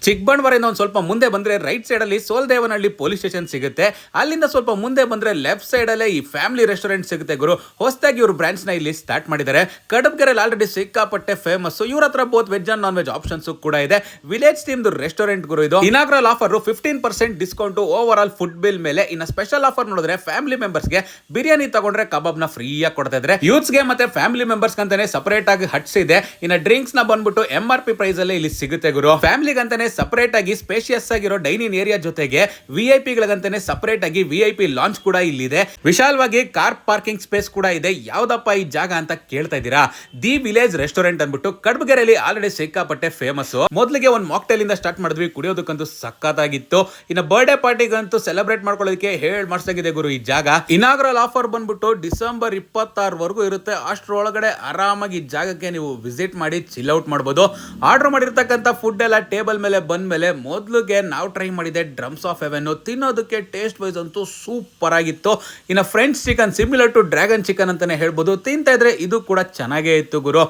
ಚಿಕ್ಕಬಳ್ಳಾಪುರದಿಂದ ಒಂದು ಸ್ವಲ್ಪ ಮುಂದೆ ಬಂದ್ರೆ ರೈಟ್ ಸೈಡ್ ಅಲ್ಲಿ ಸೋಲ್ದೇವನಹಳ್ಳಿ ಪೊಲೀಸ್ ಸ್ಟೇಷನ್ ಸಿಗುತ್ತೆ. ಅಲ್ಲಿಂದ ಸ್ವಲ್ಪ ಮುಂದೆ ಬಂದ್ರೆ ಲೆಫ್ಟ್ ಸೈಡ್ ಅಲ್ಲೇ ಈ ಫ್ಯಾಮಿಲಿ ರೆಸ್ಟೋರೆಂಟ್ ಸಿಗುತ್ತೆ ಗುರು. ಹೊಸದಾಗಿ ಇವರು ಬ್ರಾಂಚ್ ನ ಇಲ್ಲಿ ಸ್ಟಾರ್ಟ್ ಮಾಡಿದ್ದಾರೆ. ಕಡಬಗೆರೆಯಲ್ಲಿ ಆಲ್ರೆಡಿ ಸಿಕ್ಕಾಪಟ್ಟೆ ಫೇಮಸ್. ಇವ್ರ ಹತ್ರ both veg and non veg options ಕೂಡ ಇದೆ. ವಿಲೇಜ್ ಟೀಮ್ ರೆಸ್ಟೋರೆಂಟ್ ಗುರು ಇದು. Inaugural offer 15% discount over all food bill ಮೇಲೆ. ಇನ್ನ ಸ್ಪೆಷಲ್ ಆಫರ್ ನೋಡಿದ್ರೆ ಫ್ಯಾಮಿಲಿ ಮೆಂಬರ್ಸ್ ಗೆ ಬಿರಿಯಾನಿ ತಗೊಂಡ್ರೆ ಕಬಾಬ್ ನ ಫ್ರೀ ಆಗಿ ಕೊಡ್ತಾ ಇದ್ದಾರೆ. ಯೂತ್ಸ್ ಗೆ ಮತ್ತೆ ಫ್ಯಾಮಿಲಿ ಮೆಂಬರ್ಸ್ ಅಂತಾನೆ ಸಪರೇಟ್ ಆಗಿ ಹಟ್ಸ್ ಇದೆ. ಇನ್ನ ಡ್ರಿಂಕ್ಸ್ ನ ಬಂದ್ಬಿಟ್ಟು MRP ಪ್ರೈಸ್ ಅಲ್ಲಿ ಇಲ್ಲಿ ಸಿಗುತ್ತೆ ಗುರು. ಫ್ಯಾಮಿಲಿಗೆ ಅಂತಾನೆ ಸಪರೇಟ್ ಆಗಿ ಸ್ಪೇಷಿಯಸ್ ಆಗಿರೋ ಡೈನಿಂಗ್ ಏರಿಯಾ ಜೊತೆಗೆ VIP ಗಳಿಗಂತಾನೆ ಸಪರೇಟ್ ಆಗಿ VIP ಲಾಂಚ್ ಕೂಡ ಇಲ್ಲಿದೆ. ವಿಶಾಲವಾಗಿ ಕಾರ್ ಪಾರ್ಕಿಂಗ್ ಸ್ಪೇಸ್ ಕೂಡ ಇದೆ. ಯಾವ್ದಪ್ಪ ಈ ಜಾಗ ಅಂತ ಕೇಳ್ತಾ ಇದ್ದೀರಾ? ದಿ ವಿಲೇಜ್ ರೆಸ್ಟೋರೆಂಟ್ ಅಂದ್ಬಿಟ್ಟು ಕಡಬಗೆರೆಯಲ್ಲಿ ಆಲ್ರೆಡಿ ಸಿಕ್ಕಾಪಟ್ಟೆ ಫೇಮಸ್. ಮೊದಲಿಗೆ ಒಂದು ಮಾಕ್ಟೇಲ್ ಇಂದ ಸ್ಟಾರ್ಟ್ ಮಾಡಿದ್ವಿ. ಕುಡಿಯೋದಕ್ಕಂತೂ ಸಕ್ಕತ್ತಾಗಿತ್ತು. ಇನ್ನು ಬರ್ಡೇ ಪಾರ್ಟಿಗಂತೂ ಸೆಲೆಬ್ರೇಟ್ ಮಾಡ್ಕೊಳ್ಳೋದಕ್ಕೆ ಮಾಡ್ಸಾಗಿದೆ ಗುರು ಈ ಜಾಗ. ಇನಾಗ್ರಲ್ ಆಫರ್ ಬಂದ್ಬಿಟ್ಟು ಡಿಸೆಂಬರ್ 26 ವರೆಗೂ ಇರುತ್ತೆ. ಅಷ್ಟರೊಳಗಡೆ ಆರಾಮಾಗಿ ಈ ಜಾಗಕ್ಕೆ ನೀವು ವಿಸಿಟ್ ಮಾಡಿ ಚಿಲ್ ಔಟ್ ಮಾಡಬಹುದು. ಆರ್ಡರ್ ಮಾಡಿರ್ತಕ್ಕಂಥ ಫುಡ್ ಎಲ್ಲ ಟೇಬಲ್ ಮೇಲೆ ಬಂದ್ಮೇಲೆ ಮೊದಲಿಗೆ ನಾವು ಟ್ರೈ ಮಾಡಿದೆ ಡ್ರಮ್ಸ್ ಆಫ್ ಹೆವೆನ್. ತಿನ್ನೋದಕ್ಕೆ ಟೇಸ್ಟ್ ವೈಸ್ ಅಂತೂ ಸೂಪರ್ ಆಗಿತ್ತು. ಇನ್ನು French chicken similar to dragon chicken ಅಂತಾನೆ ಹೇಳ್ಬೋದು. ತಿಂತಾ ಇದ್ರೆ ಇದು ಕೂಡ ಚೆನ್ನಾಗೇ ಇತ್ತು ಗುರು.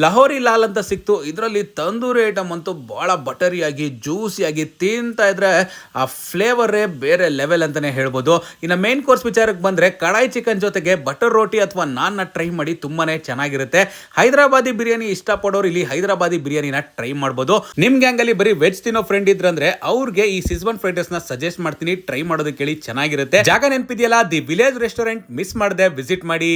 ಲಹೋರಿ ಲಾಲ್ ಅಂತ ಸಿಕ್ತು. ಇದರಲ್ಲಿ ತಂದೂರಿ ಐಟಮ್ ಅಂತೂ ಬಹಳ ಬಟರಿಯಾಗಿ ಜ್ಯೂಸಿಯಾಗಿ ತಿಂತಾ ಇದ್ರೆ ಆ ಫ್ಲೇವರೇ ಬೇರೆ ಲೆವೆಲ್ ಅಂತಾನೆ ಹೇಳ್ಬೋದು. ಇನ್ನು ಮೇನ್ ಕೋರ್ಸ್ ವಿಚಾರಕ್ಕೆ ಬಂದ್ರೆ ಕಡಾಯಿ ಚಿಕನ್ ಜೊತೆಗೆ ಬಟರ್ ರೋಟಿ ಅಥವಾ ನಾನ್ ಟ್ರೈ ಮಾಡಿ ತುಂಬಾನೇ ಚೆನ್ನಾಗಿರುತ್ತೆ. ಹೈದರಾಬಾದಿ ಬಿರಿಯಾನಿ ಇಷ್ಟಪಡೋರು ಇಲ್ಲಿ ಹೈದರಾಬಾದಿ ಬಿರಿಯಾನಿನ ಟ್ರೈ ಮಾಡಬಹುದು. ನಿಮ್ ಗ್ಯಾಂಗ್ ಅಲ್ಲಿ ಬರೀ ವೆಜ್ ತಿನ್ನೋ ಫ್ರೆಂಡ್ ಇದ್ರಂದ್ರೆ ಅವ್ರಿಗೆ ಈ ಸಿಜ್ವಾನ್ ಫ್ರೈಡ್ ರೈಸ್ ನ ಸಜೆಸ್ಟ್ ಮಾಡ್ತೀನಿ. ಟ್ರೈ ಮಾಡೋದಕ್ಕೆ ಹೇಳಿ, ಚೆನ್ನಾಗಿರುತ್ತೆ. ಜಾಗ ನೆನಪಿದೆಯಲ್ಲ, ದಿ ವಿಲೇಜ್ ರೆಸ್ಟೋರೆಂಟ್. ಮಿಸ್ ಮಾಡದೆ ವಿಸಿಟ್ ಮಾಡಿ.